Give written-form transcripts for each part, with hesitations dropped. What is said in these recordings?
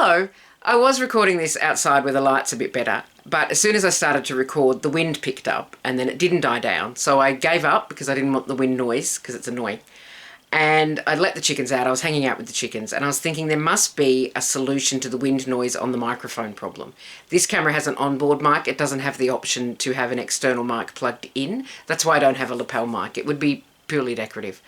Hello. I was recording this outside where the light's a bit better, but as soon as I started to record, the wind picked up and then it didn't die down. So I gave up because I didn't want the wind noise because it's annoying. And I let the chickens out. I was hanging out with the chickens and I was thinking there must be a solution to the wind noise on the microphone problem. This camera has an onboard mic. It doesn't have the option to have an external mic plugged in. That's why I don't have a lapel mic. It would be purely decorative.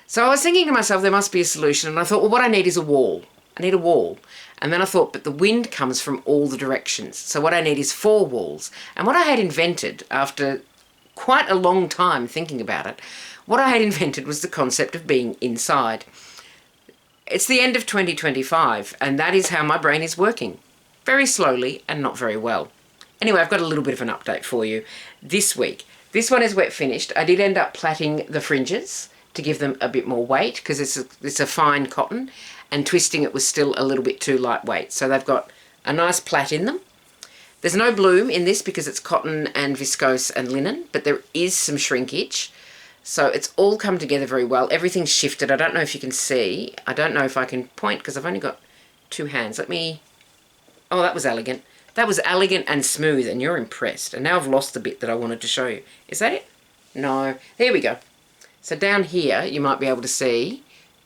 So I was thinking to myself, there must be a solution. And I thought, well, what I need is a wall. I need a wall. And then I thought, but the wind comes from all the directions. So what I need is 4 walls. And what I had invented after quite a long time thinking about it, what I had invented was the concept of being inside. It's the end of 2025, and that is how my brain is working. Very slowly and not very well. Anyway, I've got a little bit of an update for you this week. This one is wet finished. I did end up plaiting the fringes to give them a bit more weight because it's a fine cotton, and twisting it was still a little bit too lightweight. So they've got a nice plait in them. There's no bloom in this because it's cotton and viscose and linen, but there is some shrinkage. So it's all come together very well. Everything's shifted. I don't know if you can see. I don't know if I can point because I've only got 2 hands. Let me... Oh, that was elegant. That was elegant and smooth, and you're impressed. And now I've lost the bit that I wanted to show you. Is that it? No. Here we go. So down here, you might be able to see...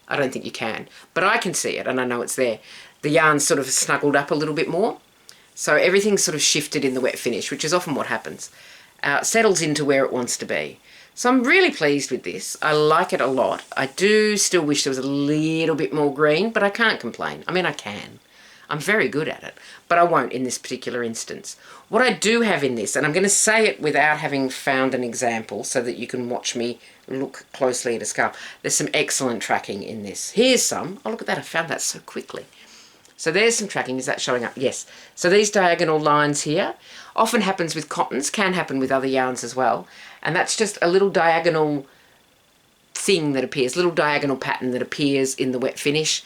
I don't think you can, but I can see it and I know it's there. The yarn's sort of snuggled up a little bit more. So everything's sort of shifted in the wet finish, which is often what happens. Settles into where it wants to be. So I'm really pleased with this. I like it a lot. I do still wish there was a little bit more green, but I can't complain. I mean, I can. I'm very good at it, but I won't in this particular instance. What I do have in this, and I'm going to say it without having found an example so that you can watch me look closely at a scarf. There's some excellent tracking in this. Here's some. Oh, look at that. I found that so quickly. So there's some tracking. Is that showing up? Yes. So these diagonal lines here often happens with cottons, can happen with other yarns as well. And that's just a little diagonal thing that appears, little diagonal pattern that appears in the wet finish.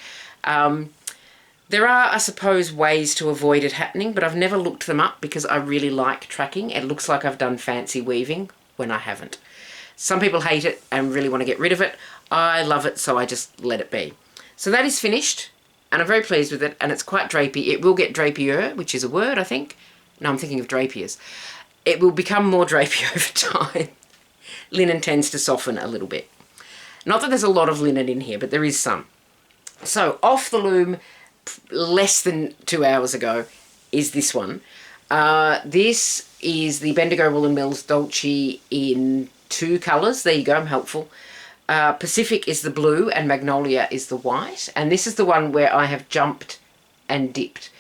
There are, I suppose, ways to avoid it happening, but I've never looked them up because I really like tracking. It looks like I've done fancy weaving when I haven't. Some people hate it and really want to get rid of it. I love it, so I just let it be. So that is finished, and I'm very pleased with it, and it's quite drapey. It will get drapier, which is a word, I think. No, I'm thinking of drapiers. It will become more drapey over time. Linen tends to soften a little bit. Not that there's a lot of linen in here, but there is some. So off the loom, less than 2 hours ago, is this one. This is the Bendigo Woollen Mills Dolce in 2 colours. There you go, I'm helpful. Pacific is the blue and Magnolia is the white. And this is the one where I have jumped and dipped.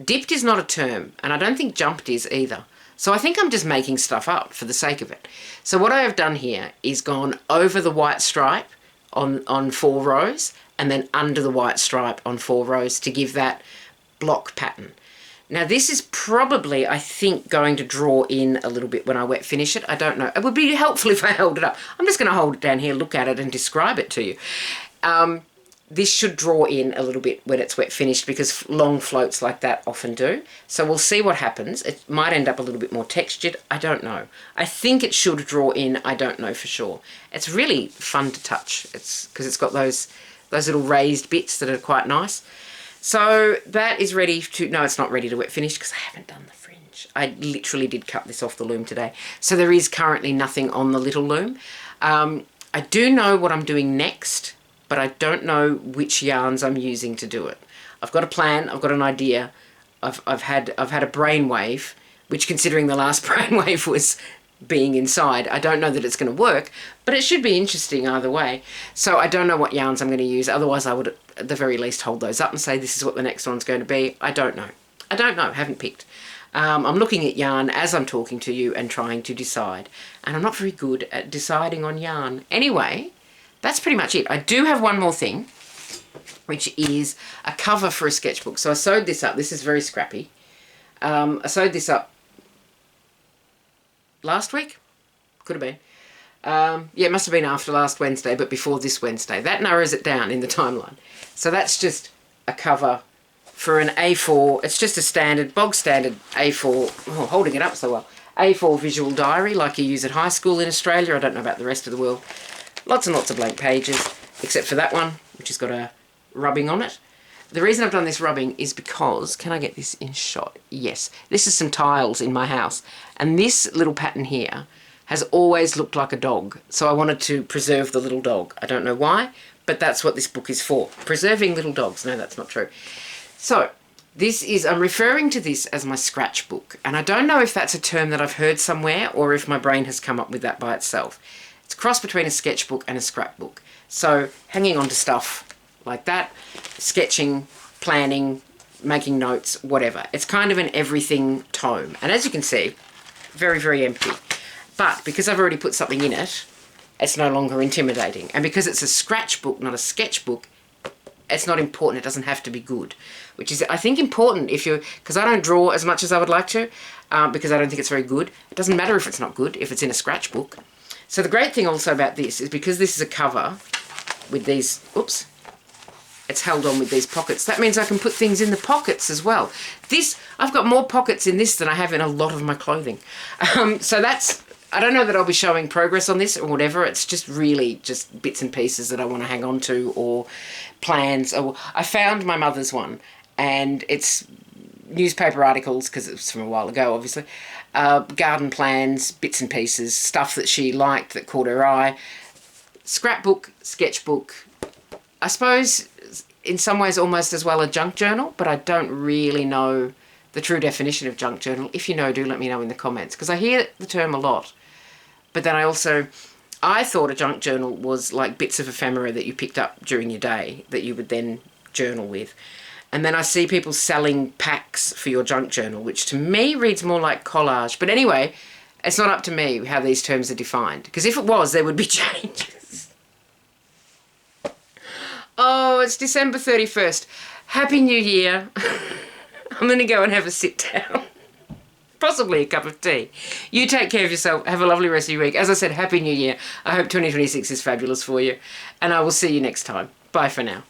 Dipped is not a term, and I don't think jumped is either. So I think I'm just making stuff up for the sake of it. So what I have done here is gone over the white stripe on 4 rows, and then under the white stripe on 4 rows to give that block pattern. Now this is probably, I think, going to draw in a little bit when I wet finish it. I don't know. It would be helpful if I held it up. I'm just going to hold it down here, look at it and describe it to you. This should draw in a little bit when it's wet finished because long floats like that often do. So we'll see what happens. It might end up a little bit more textured. I don't know. I think it should draw in. I don't know for sure. It's really fun to touch. It's because it's got those little raised bits that are quite nice. So that is ready to... No, it's not ready to wet finish because I haven't done the fringe. I literally did cut this off the loom today. So there is currently nothing on the little loom. I do know what I'm doing next, but I don't know which yarns I'm using to do it. I've got a plan. I've got an idea. I've had a brainwave, which considering the last brainwave was being inside, I don't know that it's going to work, but it should be interesting either way. So I don't know what yarns I'm going to use. Otherwise I would at the very least hold those up and say this is what the next one's going to be. I don't know. I don't know. Haven't picked. I'm looking at yarn as I'm talking to you and trying to decide. And I'm not very good at deciding on yarn. Anyway, that's pretty much it. I do have one more thing, which is a cover for a sketchbook. So I sewed this up. This is very scrappy. I sewed this up last week? Could have been. Yeah, it must have been after last Wednesday, but before this Wednesday. That narrows it down in the timeline. So that's just a cover for an A4. It's just a standard, bog standard A4. Oh, holding it up so well. A4 visual diary like you use at high school in Australia. I don't know about the rest of the world. Lots and lots of blank pages, except for that one, which has got a rubbing on it. the reason I've done this rubbing is because, can I get this in shot? Yes. This is some tiles in my house. And this little pattern here has always looked like a dog. So I wanted to preserve the little dog. I don't know why, but that's what this book is for. Preserving little dogs. No, that's not true. So this is, I'm referring to this as my scratch book. And I don't know if that's a term that I've heard somewhere or if my brain has come up with that by itself. It's a cross between a sketchbook and a scrapbook. So hanging on to stuff like that, sketching, planning, making notes, whatever. It's kind of an everything tome. And as you can see, very, very empty. But because I've already put something in it, it's no longer intimidating. And because it's a scratch book, not a sketchbook, it's not important. It doesn't have to be good, which is, I think, important if you're, because I don't draw as much as I would like to, because I don't think it's very good. It doesn't matter if it's not good, if it's in a scratch book. So the great thing also about this is because this is a cover with these, oops, it's held on with these pockets. That means I can put things in the pockets as well. This, I've got more pockets in this than I have in a lot of my clothing. So that's, I don't know that I'll be showing progress on this or whatever. It's just really just bits and pieces that I want to hang on to, or plans. Or I found my mother's one, and it's newspaper articles, because it was from a while ago, obviously. Garden plans, bits and pieces, stuff that she liked that caught her eye. Scrapbook, sketchbook, I suppose in some ways almost as well a junk journal, but I don't really know the true definition of junk journal. If you know, do let me know in the comments, because I hear the term a lot. But then I thought a junk journal was like bits of ephemera that you picked up during your day that you would then journal with. And then I see people selling packs for your junk journal, which to me reads more like collage. But anyway, it's not up to me how these terms are defined, because if it was, there would be changes. Oh, it's December 31st. Happy New Year. I'm going to go and have a sit down. Possibly a cup of tea. You take care of yourself. Have a lovely rest of your week. As I said, Happy New Year. I hope 2026 is fabulous for you. And I will see you next time. Bye for now.